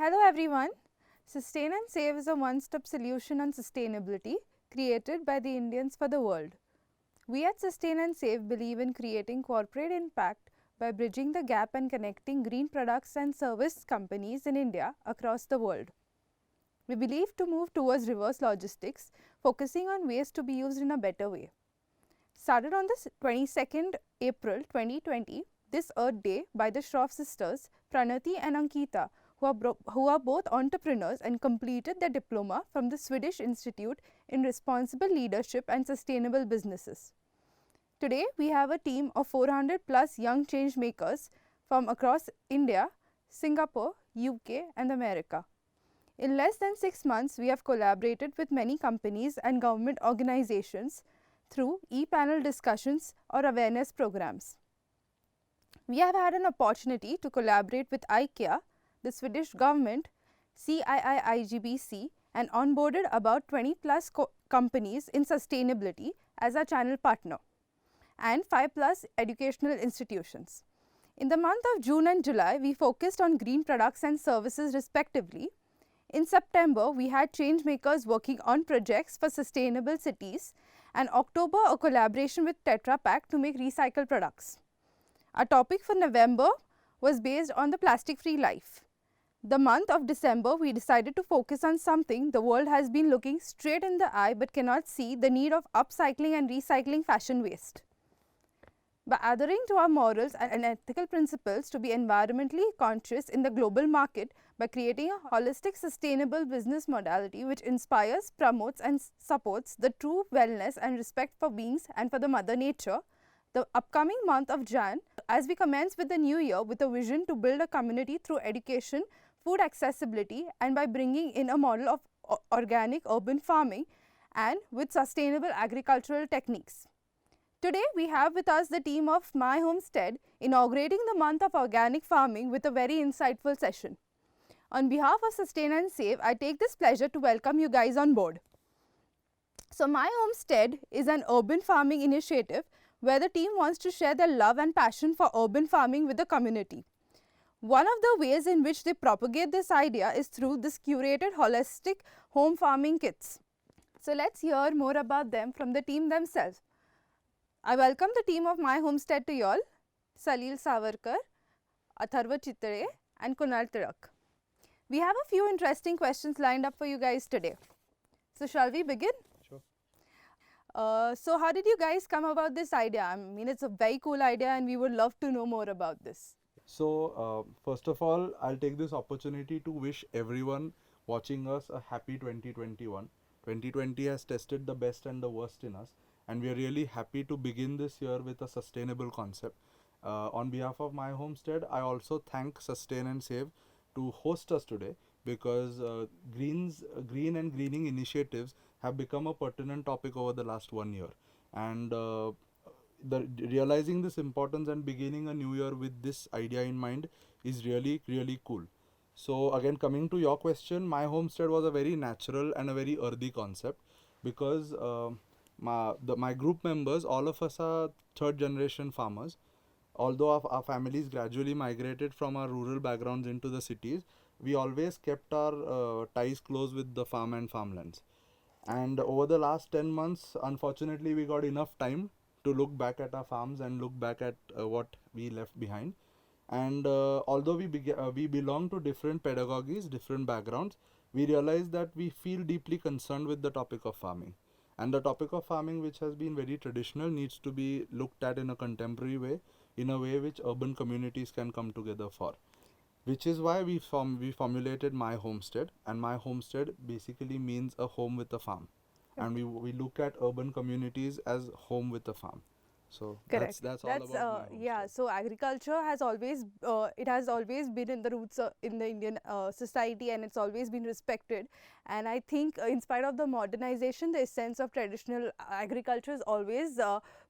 Hello everyone. Sustain and Save is a one-stop solution on sustainability created by the Indians for the world. We at Sustain and Save believe in creating corporate impact by bridging the gap and connecting green products and service companies in India across the world. We believe to move towards reverse logistics, focusing on waste to be used in a better way. Started on the 22nd April 2020, this Earth Day by the Shroff sisters, Pranati and Ankita, who are both entrepreneurs and completed their diploma from the Swedish Institute in Responsible Leadership and Sustainable Businesses. Today, we have a team of 400 plus young change makers from across India, Singapore, UK and America. In less than 6 months, we have collaborated with many companies and government organizations through e-panel discussions or awareness programs. We have had an opportunity to collaborate with IKEA, the Swedish government, CII-IGBC and onboarded about 20 plus companies in sustainability as our channel partner and 5 plus educational institutions. In the month of June and July, we focused on green products and services respectively. In September, we had change makers working on projects for sustainable cities and October a collaboration with Tetra Pak to make recycled products. Our topic for November was based on the plastic-free life. The month of December, we decided to focus on something the world has been looking straight in the eye but cannot see, the need of upcycling and recycling fashion waste. By adhering to our morals and ethical principles to be environmentally conscious in the global market by creating a holistic sustainable business modality which inspires, promotes and supports the true wellness and respect for beings and for the mother nature, the upcoming month of Jan, as we commence with the new year with a vision to build a community through education, food accessibility and by bringing in a model of organic urban farming and with sustainable agricultural techniques. Today, we have with us the team of My Homestead inaugurating the month of organic farming with a very insightful session. On behalf of Sustain and Save, I take this pleasure to welcome you guys on board. So, My Homestead is an urban farming initiative where the team wants to share their love and passion for urban farming with the community. One of the ways in which they propagate this idea is through this curated holistic home farming kits. So, let's hear more about them from the team themselves. I welcome the team of My Homestead to you all, Salil Savarkar, Atharva Chitare and Kunal Tirak. We have a few interesting questions lined up for you guys today. So, shall we begin? Sure. So, how did you guys come about this idea? I mean, it's a very cool idea and we would love to know more about this. So, first of all, I'll take this opportunity to wish everyone watching us a happy 2021. 2020 has tested the best and the worst in us, and we are really happy to begin this year with a sustainable concept. On behalf of My Homestead, I also thank Sustain and Save to host us today because green and greening initiatives have become a pertinent topic over the last 1 year. And realizing this importance and beginning a new year with this idea in mind is really cool. So again, coming to your question, My Homestead was a very natural and a very earthy concept because my group members, all of us are third generation farmers. Although our families gradually migrated from our rural backgrounds into the cities, we always kept our ties close with the farm and farmlands. And over the last 10 months, unfortunately, we got enough time to look back at our farms and look back at what we left behind. And although we belong to different pedagogies, different backgrounds, we realized that we feel deeply concerned with the topic of farming. And the topic of farming, which has been very traditional, needs to be looked at in a contemporary way, in a way which urban communities can come together for. Which is why we formulated My Homestead, and My Homestead basically means a home with a farm. And we look at urban communities as home with a farm. So Correct. that's all about My Homestead. Yeah, so agriculture has always been in the roots in the Indian society and it's always been respected, and I think in spite of the modernization, the essence of traditional agriculture is always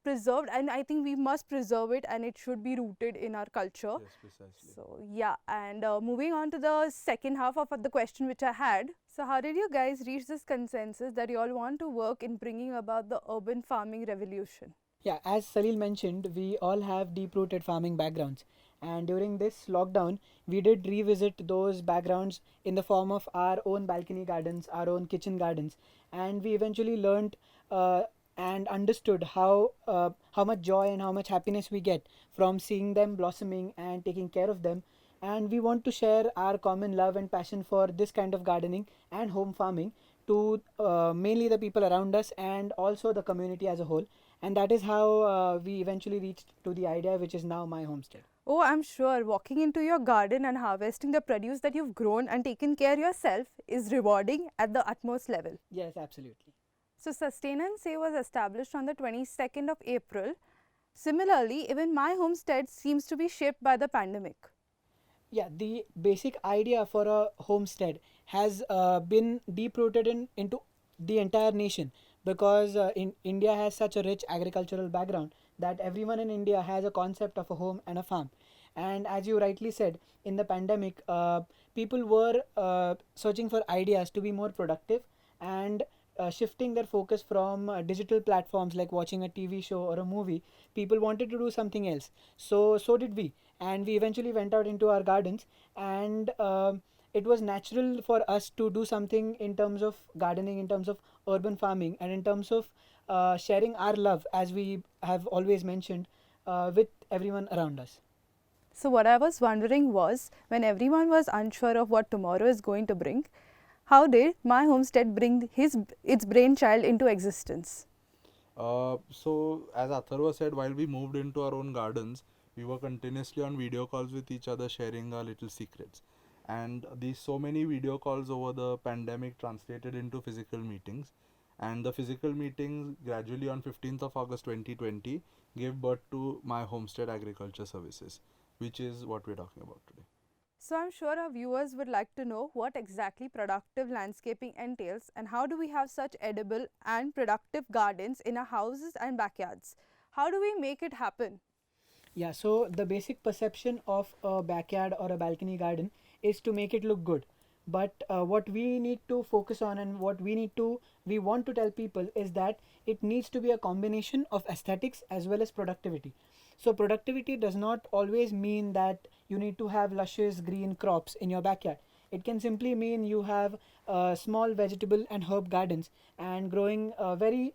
preserved, and I think we must preserve it and it should be rooted in our culture. Yes, precisely. So yeah, and moving on to the second half of the question which I had. So how did you guys reach this consensus that you all want to work in bringing about the urban farming revolution? Yeah, as Salil mentioned, we all have deep-rooted farming backgrounds, And during this lockdown, we did revisit those backgrounds in the form of our own balcony gardens, our own kitchen gardens, and we eventually learned and understood how much joy and how much happiness we get from seeing them blossoming and taking care of them. And we want to share our common love and passion for this kind of gardening and home farming to mainly the people around us and also the community as a whole. And that is how we eventually reached to the idea which is now My Homestead. Oh, I'm sure walking into your garden and harvesting the produce that you've grown and taken care yourself is rewarding at the utmost level. Yes, absolutely. So, Sustain and Save was established on the 22nd of April. Similarly, even My Homestead seems to be shaped by the pandemic. Yeah, the basic idea for a homestead has been deep rooted into the entire nation, because India has such a rich agricultural background that everyone in India has a concept of a home and a farm. And as you rightly said, in the pandemic, people were searching for ideas to be more productive and shifting their focus from digital platforms like watching a TV show or a movie. People wanted to do something else. So did we, and we eventually went out into our gardens, and it was natural for us to do something in terms of gardening, in terms of urban farming, and in terms of sharing our love, as we have always mentioned, with everyone around us. So, what I was wondering was, when everyone was unsure of what tomorrow is going to bring, how did My Homestead bring its brainchild into existence? So, as Atharva said, while we moved into our own gardens, we were continuously on video calls with each other, sharing our little secrets. And these so many video calls over the pandemic translated into physical meetings. And the physical meetings gradually on 15th of August 2020 gave birth to My Homestead Agriculture Services, which is what we're talking about today. So, I'm sure our viewers would like to know what exactly productive landscaping entails and how do we have such edible and productive gardens in our houses and backyards. How do we make it happen? Yeah, so the basic perception of a backyard or a balcony garden is to make it look good. But what we need to focus on, and what we want to tell people, is that it needs to be a combination of aesthetics as well as productivity. So productivity does not always mean that you need to have luscious green crops in your backyard. It can simply mean you have small vegetable and herb gardens and growing very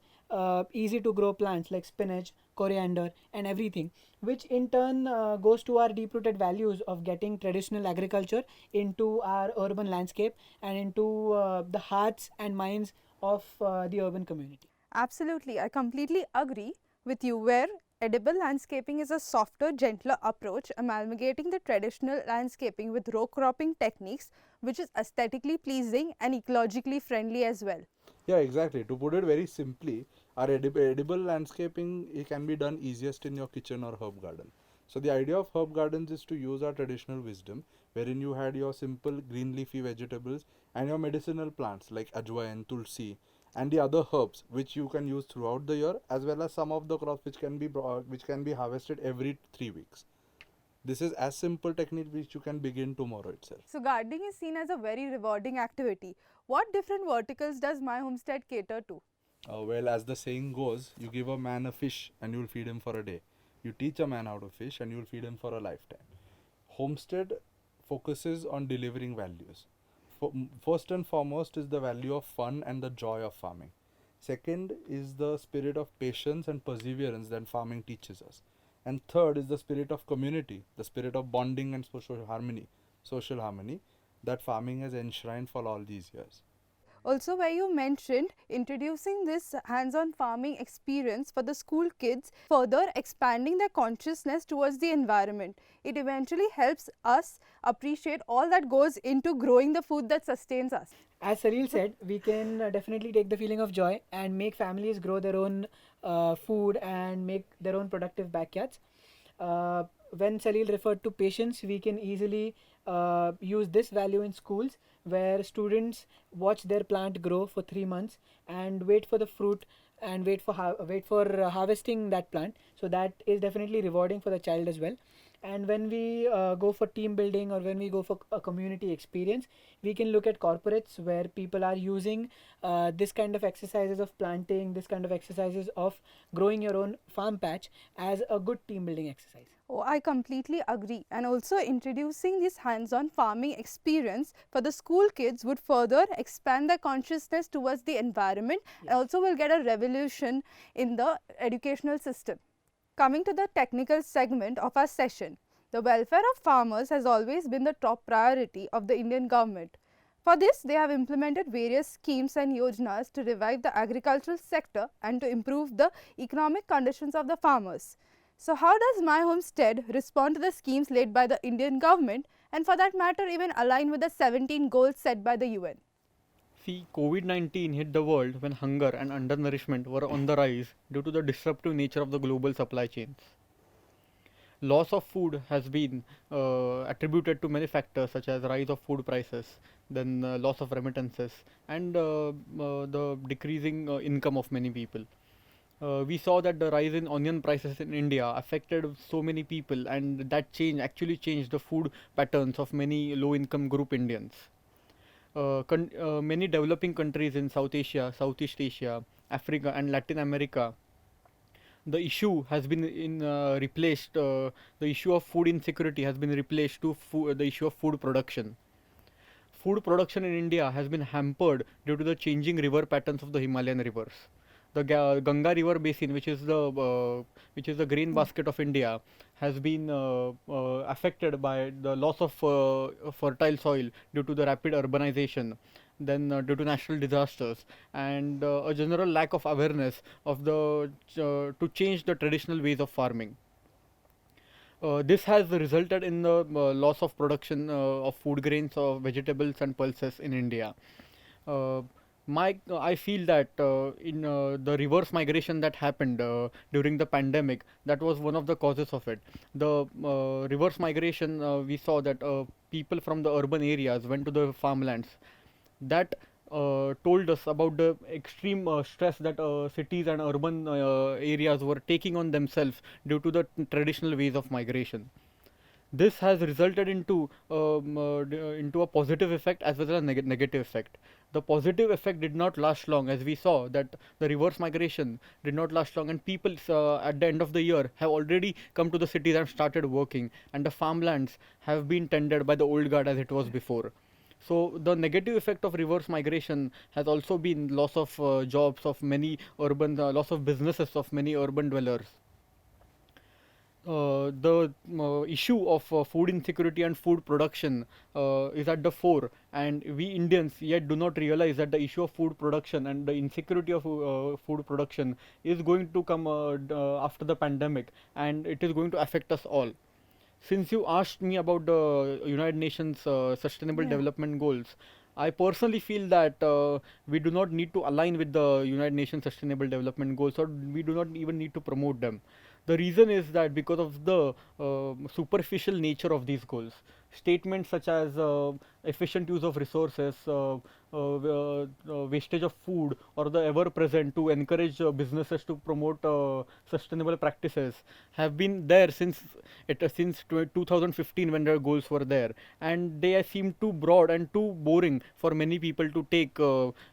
easy to grow plants like spinach, coriander, and everything, which in turn goes to our deep rooted values of getting traditional agriculture into our urban landscape and into the hearts and minds of the urban community. Absolutely, I completely agree with you, where edible landscaping is a softer, gentler approach, amalgamating the traditional landscaping with row cropping techniques, which is aesthetically pleasing and ecologically friendly as well. Yeah, exactly. To put it very simply, our edible landscaping, it can be done easiest in your kitchen or herb garden. So the idea of herb gardens is to use our traditional wisdom, wherein you had your simple green leafy vegetables and your medicinal plants like ajwain, tulsi, and the other herbs which you can use throughout the year, as well as some of the crops which can be harvested every 3 weeks. This is as simple technique which you can begin tomorrow itself. So, gardening is seen as a very rewarding activity. What different verticals does My Homestead cater to? Well, as the saying goes, you give a man a fish and you'll feed him for a day. You teach a man how to fish and you'll feed him for a lifetime. Homestead focuses on delivering values. First and foremost is the value of fun and the joy of farming. Second is the spirit of patience and perseverance that farming teaches us. And third is the spirit of community, the spirit of bonding and social harmony that farming has enshrined for all these years. Also, where you mentioned introducing this hands-on farming experience for the school kids, further expanding their consciousness towards the environment. It eventually helps us appreciate all that goes into growing the food that sustains us. As Salil said, we can definitely take the feeling of joy and make families grow their own food and make their own productive backyards. When Salil referred to patience, we can easily use this value in schools, where students watch their plant grow for 3 months and wait for the fruit and wait for harvesting that plant. So that is definitely rewarding for the child as well. And when we go for team building or when we go for a community experience, we can look at corporates where people are using this kind of exercises of planting, this kind of exercises of growing your own farm patch as a good team building exercise. Oh, I completely agree. And also introducing this hands-on farming experience for the school kids would further expand their consciousness towards the environment and also will get a revolution in the educational system. Coming to the technical segment of our session, the welfare of farmers has always been the top priority of the Indian government. For this, they have implemented various schemes and yojnas to revive the agricultural sector and to improve the economic conditions of the farmers. So, how does My Homestead respond to the schemes laid by the Indian government and for that matter even align with the 17 goals set by the UN? See, COVID-19 hit the world when hunger and undernourishment were on the rise due to the disruptive nature of the global supply chains. Loss of food has been attributed to many factors such as rise of food prices, then loss of remittances, and the decreasing income of many people. We saw that the rise in onion prices in India affected so many people, and that change actually changed the food patterns of many low income group Indians. Many developing countries in South Asia, Southeast Asia, Africa, and Latin America, the issue has been replaced. The issue of food insecurity has been replaced to the issue of food production. Food production in India has been hampered due to the changing river patterns of the Himalayan rivers. The Ganga River basin, which is the grain basket of India, has been affected by the loss of fertile soil due to the rapid urbanization, then due to natural disasters, and a general lack of awareness of the to change the traditional ways of farming. This has resulted in the loss of production of food grains, of vegetables and pulses in India. Uh, I feel that in the reverse migration that happened during the pandemic, that was one of the causes of it. The reverse migration, we saw that people from the urban areas went to the farmlands. That told us about the extreme stress that cities and urban areas were taking on themselves due to the traditional ways of migration. This has resulted into a positive effect as well as a negative effect. The positive effect did not last long, as we saw that the reverse migration did not last long, and people at the end of the year have already come to the cities and started working, and the farmlands have been tended by the old guard as it was before. So the negative effect of reverse migration has also been loss of jobs of many urban, loss of businesses of many urban dwellers. The issue of food insecurity and food production is at the fore, and we Indians yet do not realize that the issue of food production and the insecurity of food production is going to come after the pandemic, and it is going to affect us all. Since you asked me about the United Nations Sustainable Development Goals, I personally feel that we do not need to align with the United Nations Sustainable Development Goals, or we do not even need to promote them. The reason is that because of the superficial nature of these goals, statements such as efficient use of resources, wastage of food, or the ever present to encourage businesses to promote sustainable practices have been there since 2015 when their goals were there, and they seem too broad and too boring for many people to take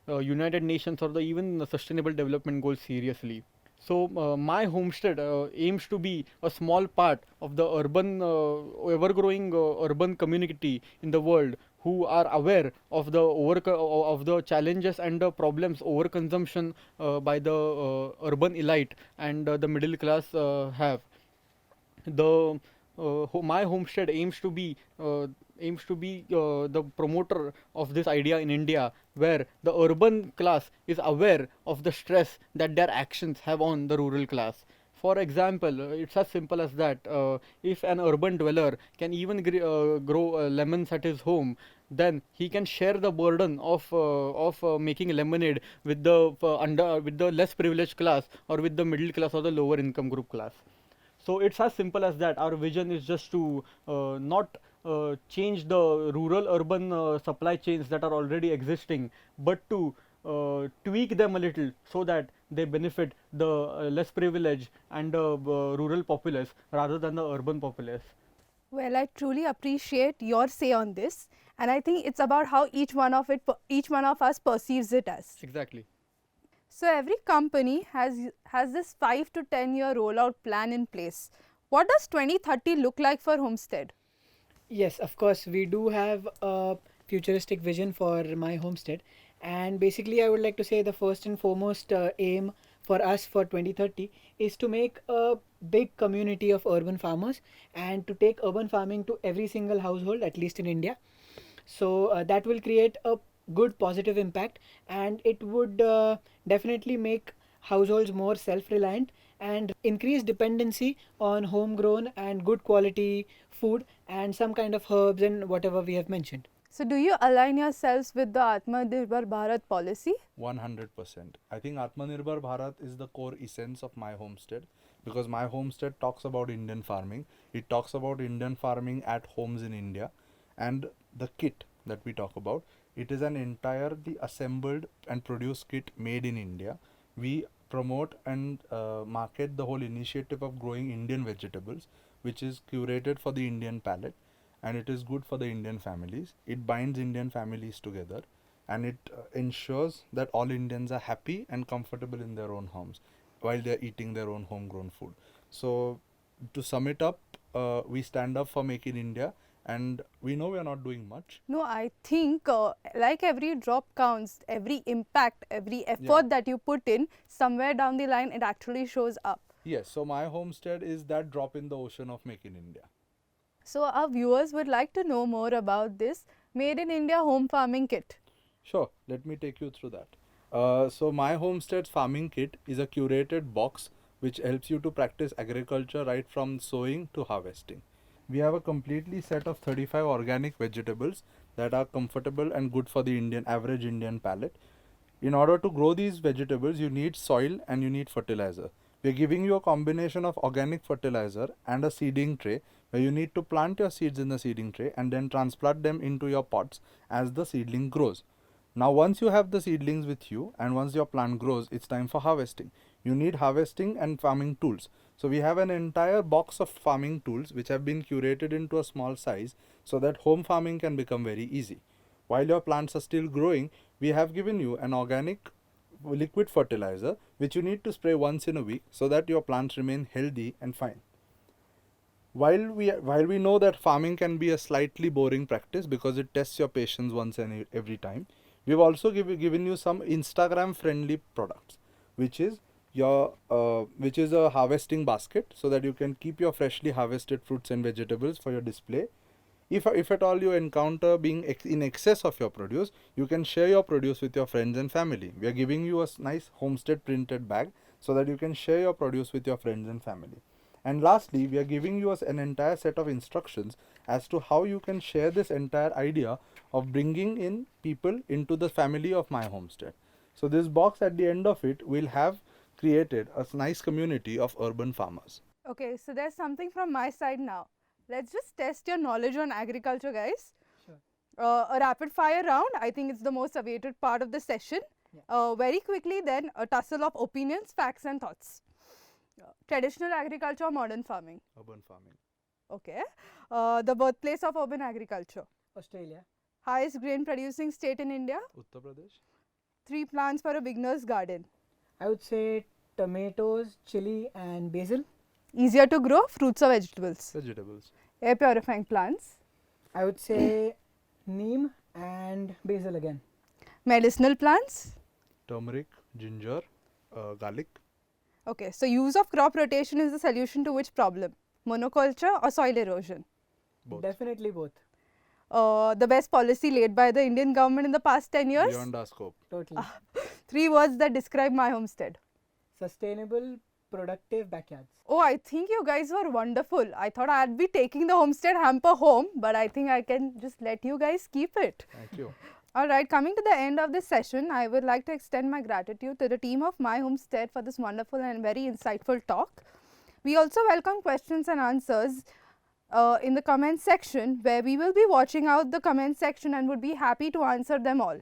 United Nations or the even the Sustainable Development Goals seriously. So my homestead aims to be a small part of the urban, ever-growing urban community in the world who are aware of the challenges and the problems overconsumption by the urban elite and the middle class have. My homestead aims to be the promoter of this idea in India, where the urban class is aware of the stress that their actions have on the rural class. For example, it's as simple as that. If an urban dweller can even grow lemons at his home, then he can share the burden of making lemonade with the less privileged class, or with the middle class or the lower income group class. So it's as simple as that. Our vision is just to not change the rural urban supply chains that are already existing, but to tweak them a little so that they benefit the less privileged and the rural populace rather than the urban populace. Well, I truly appreciate your say on this, and I think it's about how each one of us perceives it as. Exactly. So every company has this 5 to 10 year rollout plan in place. What does 2030 look like for Homestead? Yes, of course, we do have a futuristic vision for my homestead. And basically, I would like to say the first and foremost aim for us for 2030 is to make a big community of urban farmers and to take urban farming to every single household, at least in India. So that will create a good positive impact, and it would definitely make households more self-reliant and increase dependency on homegrown and good quality food and some kind of herbs and whatever we have mentioned. So do you align yourselves with the Atmanirbhar Bharat policy? 100%. I think Atmanirbhar Bharat is the core essence of my homestead, because my homestead talks about Indian farming. It talks about Indian farming at homes in India, and the kit that we talk about, it is an entirely assembled and produced kit made in India. We promote and market the whole initiative of growing Indian vegetables, which is curated for the Indian palate, and it is good for the Indian families. It binds Indian families together, and it ensures that all Indians are happy and comfortable in their own homes while they're eating their own homegrown food. So, to sum it up, we stand up for Make in India, and we know we are not doing much. No, I think like every drop counts, every impact, every effort that you put in, somewhere down the line it actually shows up. Yes, so my homestead is that drop in the ocean of Make in India. So our viewers would like to know more about this Made in India home farming kit. Sure, let me take you through that. So my homestead's farming kit is a curated box which helps you to practice agriculture right from sowing to harvesting. We have a completely set of 35 organic vegetables that are comfortable and good for the average Indian palate. In order to grow these vegetables, you need soil and you need fertilizer. We are giving you a combination of organic fertilizer and a seeding tray, where you need to plant your seeds in the seeding tray and then transplant them into your pots as the seedling grows. Now, once you have the seedlings with you and once your plant grows, it's time for harvesting. You need harvesting and farming tools. So we have an entire box of farming tools which have been curated into a small size so that home farming can become very easy. While your plants are still growing, we have given you an organic liquid fertilizer which you need to spray once in a week so that your plants remain healthy and fine. While we know that farming can be a slightly boring practice because it tests your patience once and every time, we've also given you some Instagram friendly products, which is a harvesting basket so that you can keep your freshly harvested fruits and vegetables for your display. If at all you encounter being in excess of your produce, you can share your produce with your friends and family. We are giving you a nice homestead printed bag so that you can share your produce with your friends and family. And lastly, we are giving you an entire set of instructions as to how you can share this entire idea of bringing in people into the family of my homestead. So this box at the end of it will have created a nice community of urban farmers. Okay, so there's something from my side now. Let's just test your knowledge on agriculture, guys. Sure. A rapid fire round. I think it's the most awaited part of the session. Very quickly then, a tussle of opinions, facts and thoughts. Traditional agriculture or modern farming? Urban farming. Okay. The birthplace of urban agriculture? Australia. Highest grain producing state in India? Uttar Pradesh. 3 plants for a beginner's garden? I would say tomatoes, chili, and basil. Easier to grow, fruits or vegetables? Vegetables. Air purifying plants? I would say neem and basil again. Medicinal plants? Turmeric, ginger, garlic. Okay, so use of crop rotation is the solution to which problem? Monoculture or soil erosion? Both. Definitely both. The best policy laid by the Indian government in the past 10 years? Beyond our scope. Totally. 3 words that describe my homestead. Sustainable, productive backyards. Oh, I think you guys were wonderful. I thought I'd be taking the homestead hamper home, but I think I can just let you guys keep it. Thank you. Alright, coming to the end of this session, I would like to extend my gratitude to the team of My Homestead for this wonderful and very insightful talk. We also welcome questions and answers in the comment section, where we will be watching out the comment section and would be happy to answer them all.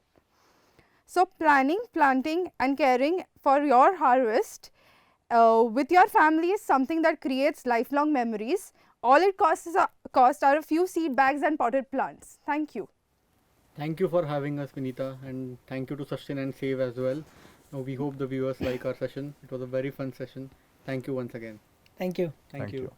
So, planning, planting and caring for your harvest with your family is something that creates lifelong memories. All it cost are a few seed bags and potted plants. Thank you. Thank you for having us, Vinita, and thank you to Sustain and Save as well. We hope the viewers like our session. It was a very fun session. Thank you once again. Thank you. Thank you.